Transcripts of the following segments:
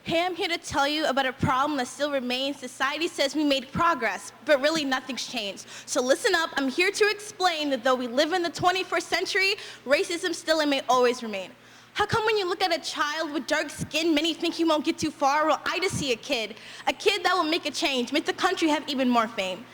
Hey, I'm here to tell you about a problem that still remains. Society says we made progress, but really nothing's changed. So listen up, I'm here to explain that though we live in the 21st century, racism still and may always remain. How come when you look at a child with dark skin, many think he won't get too far? Well, I just see a kid that will make a change, make the country have even more fame.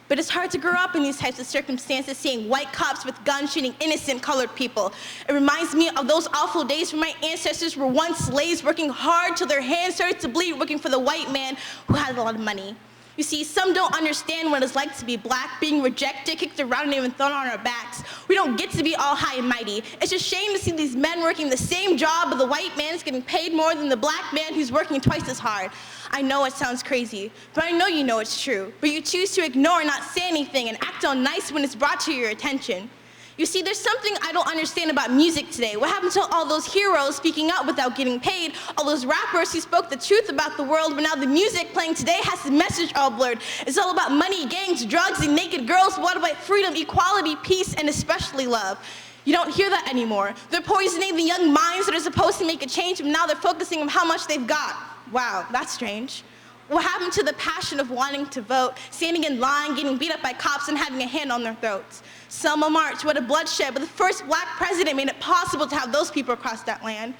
But it's hard to grow up in these types of circumstances, seeing white cops with guns shooting innocent colored people. It reminds me of those awful days when my ancestors were once slaves, working hard till their hands started to bleed, working for the white man who had a lot of money. You see, some don't understand what it's like to be black, being rejected, kicked around, and even thrown on our backs. We don't get to be all high and mighty. It's a shame to see these men working the same job, but the white man is getting paid more than the black man who's working twice as hard. I know it sounds crazy, but I know you know it's true. But you choose to ignore and not say anything and act all nice when it's brought to your attention. You see, there's something I don't understand about music today. What happened to all those heroes speaking up without getting paid? All those rappers who spoke the truth about the world, but now the music playing today has the message all blurred. It's all about money, gangs, drugs, and naked girls. What about freedom, equality, peace, and especially love? You don't hear that anymore. They're poisoning the young minds that are supposed to make a change, but now they're focusing on how much they've got. Wow, that's strange. What happened to the passion of wanting to vote, standing in line, getting beat up by cops, and having a hand on their throats? Selma March, what a bloodshed, but the first black president made it possible to have those people cross that land.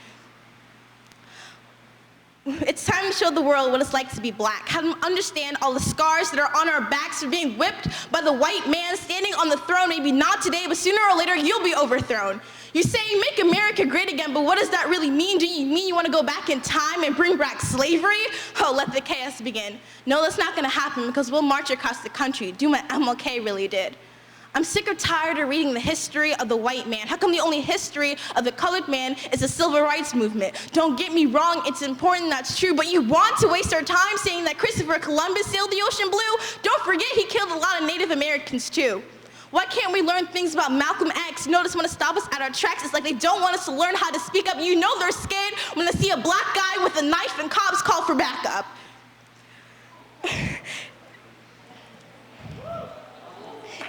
It's time to show the world what it's like to be black, have them understand all the scars that are on our backs for being whipped by the white man standing on the throne. Maybe not today, but sooner or later, you'll be overthrown. You say, make America great again, but what does that really mean? Do you mean you want to go back in time and bring back slavery? Oh, let the chaos begin. No, that's not going to happen because we'll march across the country, do what MLK really did. I'm sick or tired of reading the history of the white man. How come the only history of the colored man is the civil rights movement? Don't get me wrong, it's important, that's true, but you want to waste our time saying that Christopher Columbus sailed the ocean blue? Don't forget he killed a lot of Native Americans too. Why can't we learn things about Malcolm X? Notice when to stop us at our tracks, it's like they don't want us to learn how to speak up. You know they're scared when they see a black guy with a knife and cops call for backup.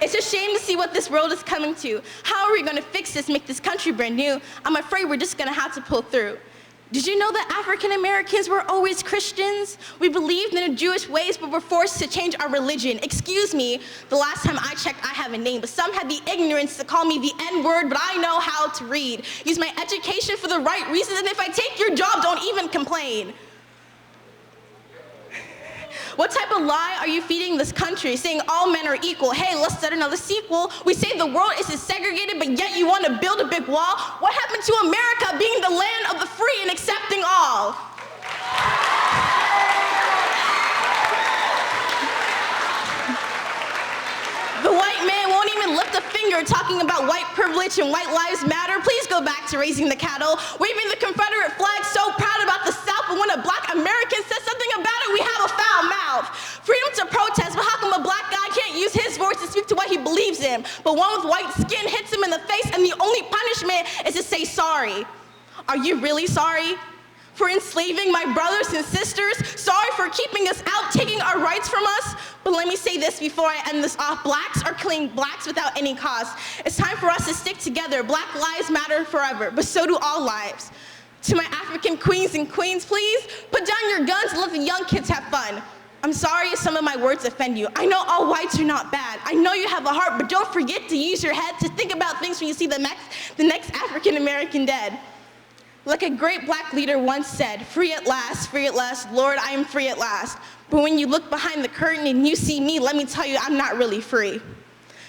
It's a shame to see what this world is coming to. How are we going to fix this, make this country brand new? I'm afraid we're just going to have to pull through. Did you know that African Americans were always Christians? We believed in the Jewish ways, but were forced to change our religion. Excuse me, the last time I checked, I have a name, but some had the ignorance to call me the N-word, but I know how to read. Use my education for the right reasons, and if I take your job, don't even complain. What type of lie are you feeding this country, saying all men are equal? Hey, let's start another sequel. We say the world is segregated, but yet you want to build a big wall? What happened to America being the land of the free and accepting all? The white man won't even lift a finger talking about white privilege and white lives matter. Please go back to raising the cattle, waving the Confederate flag, so proud about the South, but when a black American says something about it, we have a foul mouth. Freedom to protest, but how come a black guy can't use his voice to speak to what he believes in? But one with white skin hits him in the face, and the only punishment is to say sorry. Are you really sorry for enslaving my brothers and sisters? Sorry for keeping us out, taking our rights from us? But let me say this before I end this off. Blacks are killing blacks without any cause. It's time for us to stick together. Black lives matter forever, but so do all lives. To my African queens and queens, please, put down your guns and let the young kids have fun. I'm sorry if some of my words offend you. I know all whites are not bad. I know you have a heart, but don't forget to use your head to think about things when you see the next African American dead. Like a great black leader once said, free at last, Lord, I am free at last. But when you look behind the curtain and you see me, let me tell you, I'm not really free.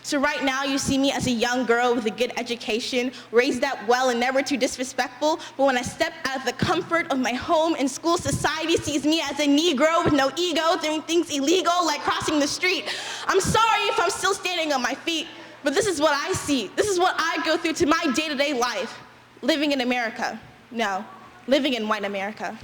So right now you see me as a young girl with a good education, raised up well and never too disrespectful, but when I step out of the comfort of my home and school, society sees me as a Negro with no ego, doing things illegal like crossing the street. I'm sorry if I'm still standing on my feet, but this is what I see. This is what I go through to my day-to-day life, living in America. No, living in white America.